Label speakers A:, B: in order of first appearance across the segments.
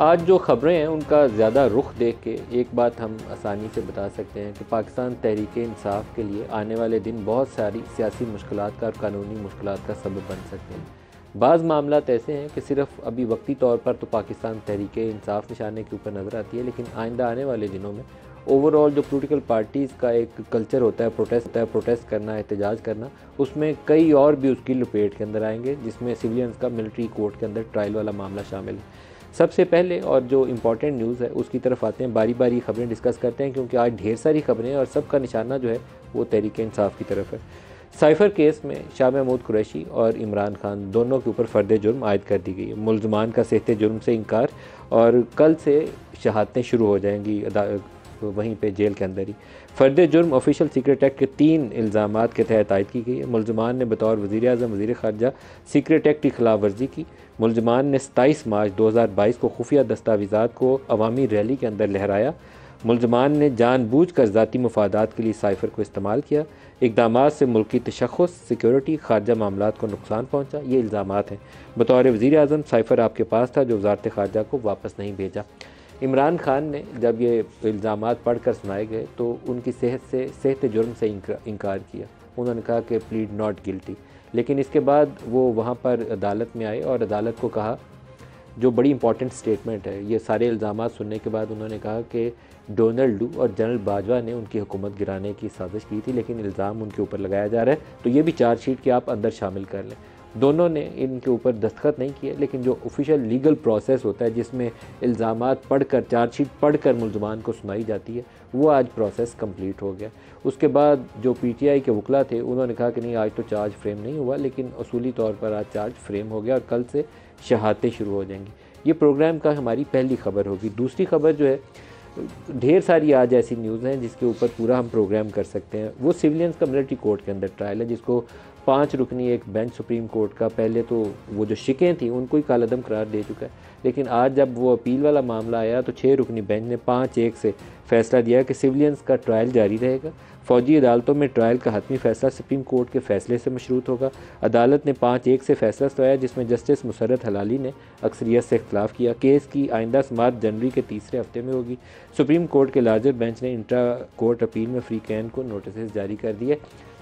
A: आज जो ख़बरें हैं उनका ज़्यादा रुख देख के एक बात हम आसानी से बता सकते हैं कि पाकिस्तान तहरीक-ए-इंसाफ़ के लिए आने वाले दिन बहुत सारी सियासी मुश्किलात का और कानूनी मुश्किलात का सबब बन सकते हैं। बाज़ मामलात ऐसे हैं कि सिर्फ़ अभी वक्ती तौर पर तो पाकिस्तान तहरीक-ए-इंसाफ़ निशाने के ऊपर नज़र आती है, लेकिन आइंदा आने वाले दिनों में ओवरऑल जो पॉलिटिकल पार्टीज़ का एक कल्चर होता है प्रोटेस्ट करना, एहतजाज करना, उसमें कई और भी उसकी लपेट के अंदर आएंगे, जिसमें सिविलियंस का मिलिट्री कोर्ट के अंदर ट्रायल वाला मामला शामिल है। सबसे पहले और जो इम्पॉर्टेंट न्यूज़ है उसकी तरफ आते हैं, बारी बारी खबरें डिस्कस करते हैं, क्योंकि आज ढेर सारी खबरें हैं और सबका निशाना जो है वो तहरीक-ए-इंसाफ़ की तरफ है। साइफ़र केस में शाह महमूद कुरैशी और इमरान खान दोनों के ऊपर फ़र्द जुर्म आयद कर दी गई है। मुल्ज़मान का सेहते जुर्म से इनकार, और कल से शहादतें शुरू हो जाएंगी वहीं पे जेल के अंदर ही। फ़र्द जुर्म ऑफिशियल सीक्रेट एक्ट के 3 इल्ज़ामात के तहत आयद की गई है। मुल्ज़मान ने बतौर वज़ीर-ए-आज़म वज़ीर ख़ारजा सीक्रेट एक्ट की खिलाफ वर्जी की। मुल्ज़मान ने 27 मार्च 2022 को खुफिया दस्तावेज़ात को अवामी रैली के अंदर लहराया। मुल्ज़मान ने जानबूझकर ज़ाती मुफादात के लिए साइफ़र को इस्तेमाल किया। इक़दामात से मुल्की तशख़्ख़ुस, सिक्योरिटी, ख़ारजा मामलात को नुकसान पहुँचा। ये इल्ज़ामात हैं। बतौर वज़ीर-ए-आज़म साइफ़र आपके पास था जो वज़ारत ख़ारजा को वापस नहीं भेजा। इमरान खान ने जब ये इल्ज़ामात पढ़कर सुनाए गए तो उनकी सेहत जुर्म से इनकार किया। उन्होंने कहा कि प्लीड नॉट गिल्टी, लेकिन इसके बाद वो वहाँ पर अदालत में आए और अदालत को कहा, जो बड़ी इंपॉर्टेंट स्टेटमेंट है, ये सारे इल्ज़ामात सुनने के बाद उन्होंने कहा कि डोनाल्ड डू और जनरल बाजवा ने उनकी हुकूमत गिराने की साजिश की थी, लेकिन इल्ज़ाम उनके ऊपर लगाया जा रहा है, तो ये भी चार्जशीट के आप अंदर शामिल कर लें। दोनों ने इनके ऊपर दस्तखत नहीं किए, लेकिन जो ऑफिशियल लीगल प्रोसेस होता है जिसमें इल्ज़ामात पढ़कर, चार्जशीट पढ़कर मुल्ज़मान को सुनाई जाती है, वो आज प्रोसेस कंप्लीट हो गया। उसके बाद जो पीटीआई के वकला थे उन्होंने कहा कि नहीं, आज तो चार्ज फ्रेम नहीं हुआ, लेकिन असूली तौर पर आज चार्ज फ्रेम हो गया और कल से शहादतें शुरू हो जाएंगी। ये प्रोग्राम का हमारी पहली खबर होगी। दूसरी खबर जो है, ढेर सारी आज ऐसी न्यूज़ हैं जिसके ऊपर पूरा हम प्रोग्राम कर सकते हैं। वो सिविलियंस का मिलिट्री कोर्ट के अंदर ट्रायल है, जिसको 5 रुकनी एक बेंच सुप्रीम कोर्ट का, पहले तो वो जो शिकें थी उनको ही कालअदम करार दे चुका है, लेकिन आज जब वो अपील वाला मामला आया तो 6 रुकनी बेंच ने 5-1 से फैसला दिया कि सिविलियंस का ट्रायल जारी रहेगा। फ़ौजी अदालतों में ट्रायल का हतमी फ़ैसला सुप्रीम कोर्ट के फ़ैसले से मशरूत होगा। अदालत ने 5-1 से फैसला सुनाया, जिसमें जस्टिस मुसर्रत हलाली ने अक्सरियत से इख्तलाफ किया। केस की आइंदा समाअत जनवरी के तीसरे हफ्ते में होगी। सुप्रीम कोर्ट के लार्जर बेंच ने इंट्रा कोर्ट अपील में फ्री कैन को नोटिस जारी कर दिए।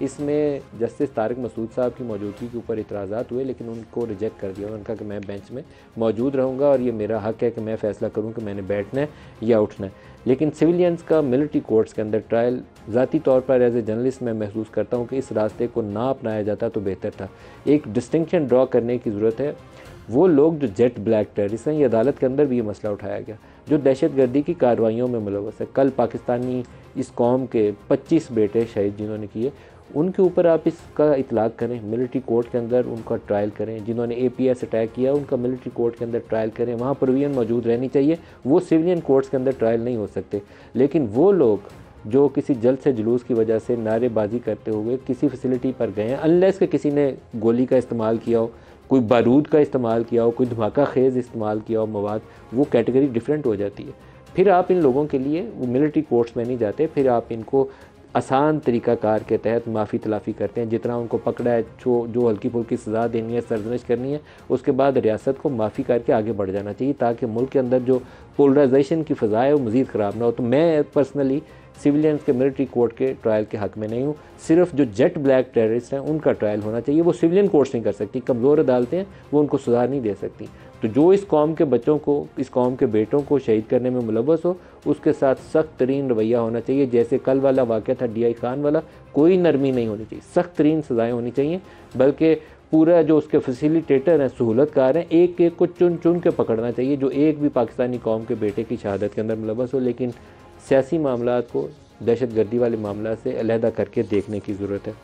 A: इसमें जस्टिस तारिक मसूद साहब की मौजूदगी के ऊपर इतराज़ात हुए, लेकिन उनको रिजेक्ट कर दिया। उन्होंने कहा कि मैं बेंच में मौजूद रहूँगा और ये मेरा हक़ है कि मैं फ़ैसला करूँ कि मैंने बैठना है या उठना है। लेकिन सिविलियंस का मिलिट्री कोर्ट्स के अंदर ट्रायल, ज़ाती तौर पर एज ए जर्नलिस्ट मैं महसूस करता हूँ कि इस रास्ते को ना अपनाया जाता तो बेहतर था। एक डिस्टिंक्शन ड्रॉ करने की ज़रूरत है। वो लोग जो जेट ब्लैक टेररिस्ट हैं, ये अदालत के अंदर भी ये मसला उठाया गया, जो दहशतगर्दी की कार्रवाइयों में मुलव्वस है। कल पाकिस्तानी इस कौम के 25 बेटे शहीद जिन्होंने किए, उनके ऊपर आप इसका इतलाक़ करें, मिलिट्री कोर्ट के अंदर उनका ट्रायल करें। जिन्होंने एपीएस अटैक किया उनका मिलिट्री कोर्ट के अंदर ट्रायल करें, वहाँ प्रोविजन मौजूद रहनी चाहिए। वो सिविलियन कोर्ट्स के अंदर ट्रायल नहीं हो सकते। लेकिन वो लोग जो किसी जल्द से जुलूस की वजह से नारेबाजी करते हुए किसी फैसिलिटी पर गए हैं, अनलेस कि किसी ने गोली का इस्तेमाल किया हो, कोई बारूद का इस्तेमाल किया हो, कोई धमाका खेज़ इस्तेमाल किया हो मवाद, वो कैटेगरी डिफरेंट हो जाती है। फिर आप इन लोगों के लिए वो मिलिट्री कोर्ट्स में नहीं जाते, फिर आप इनको आसान तरीक़ाकार के तहत माफ़ी तलाफ़ी करते हैं। जितना उनको पकड़ा है, जो हल्की फुल्की सज़ा देनी है, सरजनिश करनी है, उसके बाद रियासत को माफ़ी करके आगे बढ़ जाना चाहिए, ताकि मुल्क के अंदर जो पोलराइजेशन की फ़ज़ा है वो मज़ीद ख़राब ना हो। तो मैं पर्सनली सिविलियंस के मिलिट्री कोर्ट के ट्रायल के हक़ में नहीं हूँ। सिर्फ जो जेट ब्लैक टेररिस्ट हैं उनका ट्रायल होना चाहिए। वो सिविलियन कोर्ट्स नहीं कर सकती, कमज़ोर अदालतें हैं, वो उनको सज़ा नहीं दे सकती। तो जो इस कौम के बच्चों को, इस कौम के बेटों को शहीद करने में मुलव्वस हो, उसके साथ सख्त तरीन रवैया होना चाहिए। जैसे कल वाला वाक़या था DI खान वाला, कोई नरमी नहीं होनी चाहिए, सख्त तरीन सज़ाएँ होनी चाहिए। बल्कि पूरा जो उसके फैसिलिटेटर हैं, सहूलतकार हैं, एक एक को चुन चुन के पकड़ना चाहिए, जो एक भी पाकिस्तानी कौम के बेटे की शहादत के अंदर मुलव्वस हो। लेकिन सियासी मामलात को दहशतगर्दी वाले मामला से अलहदा करके देखने की ज़रूरत है।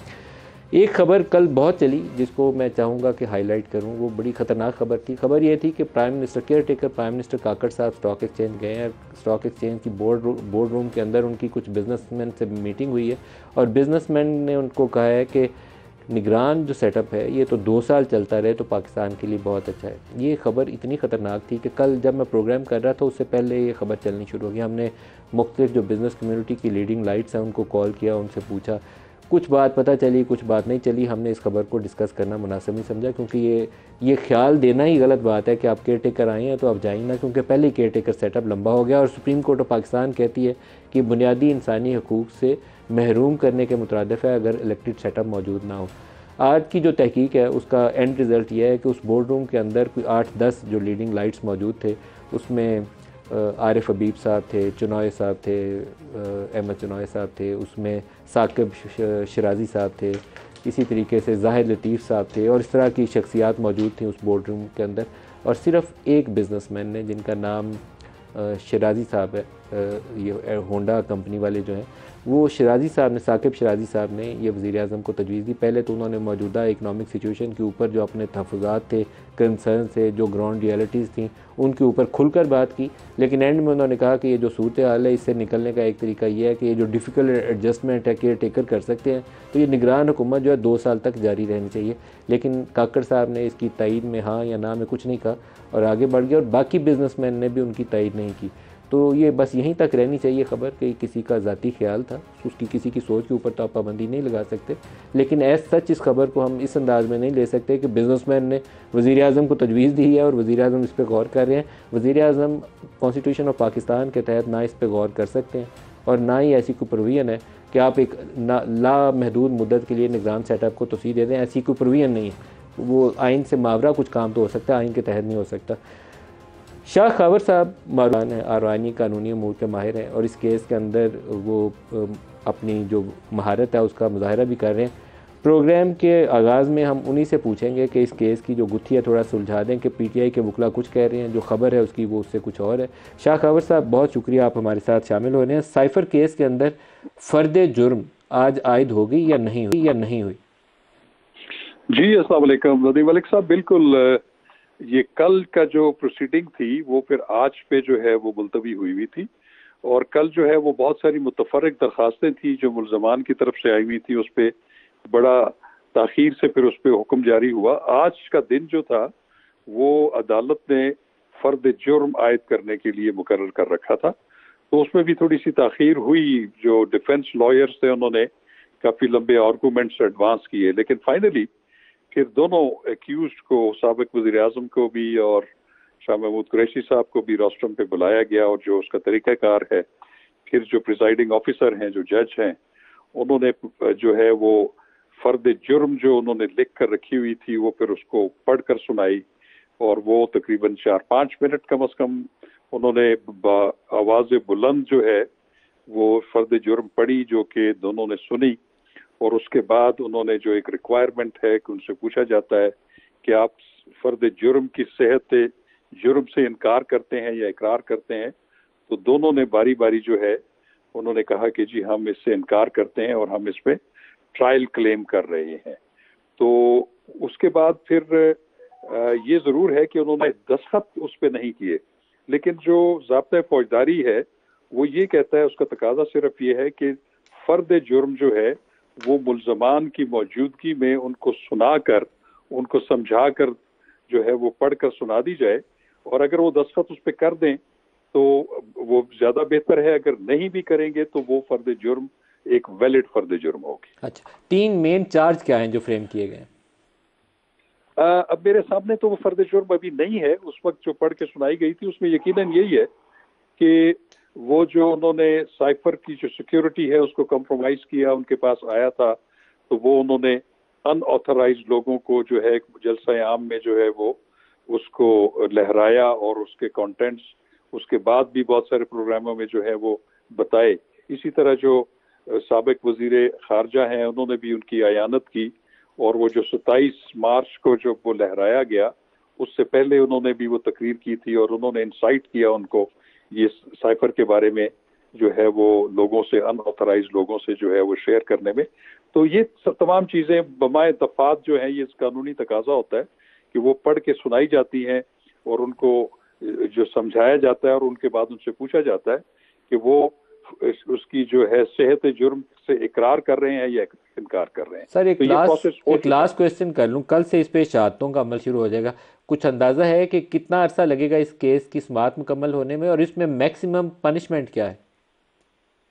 A: एक ख़बर कल बहुत चली जिसको मैं चाहूँगा कि हाईलाइट करूँ, वो बड़ी ख़तरनाक खबर थी। खबर ये थी कि prime minister, caretaker prime minister Kakar साहब स्टॉक एक्सचेंज गए हैं। स्टॉक एक्सचेंज की बोर्ड रूम के अंदर उनकी कुछ बिजनेसमैन से मीटिंग हुई है और बिजनेसमैन ने उनको कहा है कि निगरान जो सेटअप है ये तो 2 साल चलता रहे तो पाकिस्तान के लिए बहुत अच्छा है। ये खबर इतनी ख़तरनाक थी कि कल जब मैं प्रोग्राम कर रहा था उससे पहले ये खबर चलनी शुरू हो गई। हमने मुख्तलिफ जो बिज़नेस कम्युनिटी की लीडिंग लाइट्स हैं उनको कॉल किया, उनसे पूछा कुछ बात पता चली, कुछ बात नहीं चली। हमने इस खबर को डिस्कस करना मुनासिब नहीं समझा, क्योंकि ये ख्याल देना ही गलत बात है कि आप केयर टेकर आए हैं तो आप जाइए ना, क्योंकि पहले ही केयर टेकर सेटअप लंबा हो गया और सुप्रीम कोर्ट ऑफ पाकिस्तान कहती है कि बुनियादी इंसानी हकूक़ से महरूम करने के मुतरादिफ है अगर इलेक्टेड सेटअप मौजूद ना हो। आज की जो तहकीक है उसका एंड रिज़ल्ट ये है कि उस बोर्ड रूम के अंदर कोई 8-10 जो लीडिंग लाइट्स मौजूद थे, उसमें आरिफ हबीब साहब थे, चुनॉय साहब थे, अहमद चुनॉय साहब थे, उसमें साकिब शराजी साहब थे, इसी तरीके से ज़ाहिद लतीफ़ साहब थे, और इस तरह की शख्सियात मौजूद थी उस बोर्ड रूम के अंदर। और सिर्फ़ एक बिज़नेसमैन ने, जिनका नाम शराजी साहब है, ये होंडा कंपनी वाले जो हैं, वो शराजी साहब ने, साकिब शराजी साहब ने ये वज़ीर-ए-आज़म को तजवीज़ दी। पहले तो उन्होंने मौजूदा इकनॉमिक सिचुएशन के ऊपर जो अपने तहफ़्फ़ुज़ात थे, कंसर्न थे, जो ग्राउंड रियलिटीज़ थी, उनके ऊपर खुलकर बात की। लेकिन एंड में उन्होंने कहा कि ये जो सूरत हाल है, इससे निकलने का एक तरीका ये है कि ये जो डिफ़िकल्ट एडजस्टमेंट है केयर टेकर कर सकते हैं, तो ये निगरान हुकूमत जो है 2 साल तक जारी रहनी चाहिए। लेकिन काकड़ साहब ने इसकी तायीद में हाँ या ना में कुछ नहीं कहा और आगे बढ़ गया, और बाकी बिजनेसमैन ने भी उनकी तायीद नहीं की। तो ये बस यहीं तक रहनी चाहिए ख़बर कि किसी का ज़ाती ख्याल था, उसकी किसी की सोच के ऊपर तो आप पाबंदी नहीं लगा सकते। लेकिन एज सच इस खबर को हम इस अंदाज़ में नहीं ले सकते कि बिज़नेसमैन ने वज़ीर-ए-आज़म को तजवीज़ दी है और वज़ीर-ए-आज़म इस पर गौर कर रहे हैं। वज़ीर-ए-आज़म कॉन्स्टिट्यूशन ऑफ पाकिस्तान के तहत ना इस पर गौर कर सकते हैं और ना ही ऐसी कोई प्रोविज़न है कि आप एक लामहदूद मुद्दत के लिए निगरान सेटअप को तोसीह दे दें। ऐसी कोई प्रोविज़न नहीं है। वो आइन से मावरा कुछ काम तो हो सकता है, आइन के तहत नहीं हो सकता। शाह खावर साहब मारूफान है, आरवानी कानूनी अमूर के माहिर हैं और इस केस के अंदर वो अपनी जो महारत है उसका मुजाहरा भी कर रहे हैं। प्रोग्राम के आगाज़ में हम उन्हीं से पूछेंगे कि इस केस की जो गुत्थी है थोड़ा सुलझा दें कि पीटीआई के वकला कुछ कह रहे हैं, जो ख़बर है उसकी वो उससे कुछ और है। शाह खावर साहब बहुत शुक्रिया, आप हमारे साथ शामिल हो रहे हैं। साइफ़र केस के अंदर फ़र्द जुर्म आज आयद होगी या नहीं हुई?
B: जी अस्सलाम वालेकुम नदीम मलिक साहब, बिल्कुल ये कल का जो प्रोसीडिंग थी वो फिर आज पे जो है वो मुलतवी हुई थी, और कल जो है वो बहुत सारी मुतफर्रिक दरखास्तें थी जो मुल्ज़मान की तरफ से आई हुई थी, उस पर बड़ा ताख़ीर से फिर उस पर हुक्म जारी हुआ। आज का दिन जो था वो अदालत ने फ़र्द जुर्म आयद करने के लिए मुकर्रर कर रखा था, तो उसमें भी थोड़ी सी ताख़ीर हुई। जो डिफेंस लॉयर्स थे उन्होंने काफ़ी लंबे आर्गूमेंट्स एडवांस किए, लेकिन फाइनली फिर दोनों एक्यूज्ड को, साबिक वज़ीर-ए-आज़म को भी और शाह महमूद कुरैशी साहब को भी रोस्टम पे बुलाया गया, और जो उसका तरीक़ाकार है, फिर जो प्रिजाइडिंग ऑफिसर हैं, जो जज हैं, उन्होंने जो है वो फ़र्द जुर्म जो उन्होंने लिख कर रखी हुई थी वो फिर उसको पढ़ कर सुनाई, और वो तकरीबन 4-5 मिनट कम अज़ कम उन्होंने आवाज़ बुलंद जो है वो फ़र्द जुर्म पढ़ी, जो कि दोनों ने सुनी। और उसके बाद उन्होंने जो एक रिक्वायरमेंट है कि उनसे पूछा जाता है कि आप फ़र्द जुर्म की सेहत जुर्म से इनकार करते हैं या इकरार करते हैं, तो दोनों ने बारी बारी जो है उन्होंने कहा कि जी हम इससे इनकार करते हैं और हम इस पे ट्रायल क्लेम कर रहे हैं। तो उसके बाद फिर ये ज़रूर है कि उन्होंने दस्तखत उस पर नहीं किए, लेकिन जो ज़ाब्ता फौजदारी है वो ये कहता है, उसका तकाजा सिर्फ ये है कि फ़र्द जुर्म जो है वो मुल्ज़मान की मौजूदगी में उनको सुनाकर, उनको समझाकर जो है वो पढ़कर सुना दी जाए, और अगर वो दस्तखत उस पर कर दें तो वो ज़्यादा बेहतर है। अगर नहीं भी करेंगे तो वो फ़र्द जुर्म एक वैलिड फ़र्द जुर्म होगी।
A: अच्छा, 3 मेन चार्ज क्या हैं जो फ्रेम किए गए?
B: अब मेरे सामने तो वो फ़र्द जुर्म अभी नहीं है। उस वक्त जो पढ़ के सुनाई गई थी उसमें यकीनन यही है कि वो जो उन्होंने साइफर की जो सिक्योरिटी है उसको कॉम्प्रोमाइज़ किया, उनके पास आया था, तो वो उन्होंने अनऑथराइज्ड लोगों को जो है जलसा आम में जो है वो उसको लहराया, और उसके कंटेंट्स उसके बाद भी बहुत सारे प्रोग्रामों में जो है वो बताए। इसी तरह जो साबिक वज़ीर ख़ारजा हैं उन्होंने भी उनकी अयानत की, और वो जो 27 मार्च को जो वो लहराया गया उससे पहले उन्होंने भी वो तकरीर की थी, और उन्होंने इंसाइट किया उनको ये साइफर के बारे में जो है वो लोगों से, अनऑथराइज्ड लोगों से जो है वो शेयर करने में। तो ये तमाम चीज़ें बमाए दफात जो है ये कानूनी तकाजा होता है कि वो पढ़ के सुनाई जाती हैं और उनको जो समझाया जाता है, और उनके बाद उनसे पूछा जाता है कि वो उसकी जो है सेहत जुर्म से इकरार कर रहे हैं या इनकार कर रहे हैं।
A: सर एक
B: तो
A: लास्ट क्वेश्चन कर लूँ, कल से इस पे शहादतों का अमल शुरू हो जाएगा, कुछ अंदाज़ा है कि कितना अरसा लगेगा इस केस की समाअत मुकम्मल होने में, और इसमें मैक्सिमम पनिशमेंट क्या है?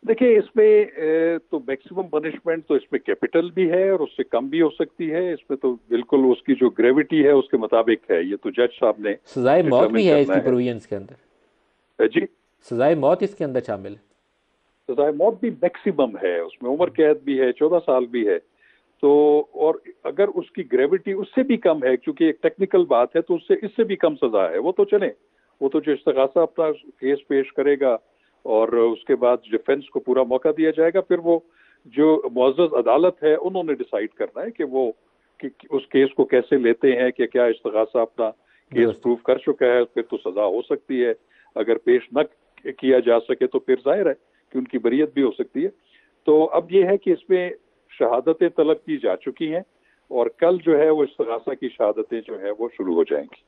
B: देखिए इसमें तो मैक्सिमम पनिशमेंट तो इसमें कैपिटल भी है और उससे कम भी हो सकती है। इसमें तो बिल्कुल उसकी जो ग्रेविटी है उसके मुताबिक है, ये तो जज साहब ने
A: सजाए मौत
B: डिटरमिन
A: भी है
B: करना
A: इसकी
B: है।
A: प्रोविजंस के अंदर?
B: जी,
A: सजाए मौत इसके अंदर शामिल है?
B: सजाए मौत भी मैक्सिमम है, उसमें उम्र कैद भी है, 14 साल भी है। तो और अगर उसकी ग्रेविटी उससे भी कम है, क्योंकि एक टेक्निकल बात है, तो उससे इससे भी कम सजा है, वो तो चले। वो तो जो इस्तगासा अपना केस पेश करेगा और उसके बाद डिफेंस को पूरा मौका दिया जाएगा, फिर वो जो मुअज़्ज़ज़ अदालत है उन्होंने डिसाइड करना है कि वो कि उस केस को कैसे लेते हैं, कि क्या इस्तगासा अपना केस
A: दुरुस्त है।
B: प्रूव कर चुका है, फिर तो सजा हो सकती है। अगर पेश न किया जा सके तो फिर जाहिर है कि उनकी बरीयत भी हो सकती है। तो अब ये है कि इसमें शहादतें तलब की जा चुकी हैं और कल जो है वो इस्तगासा की शहादतें जो है वो शुरू हो जाएंगी।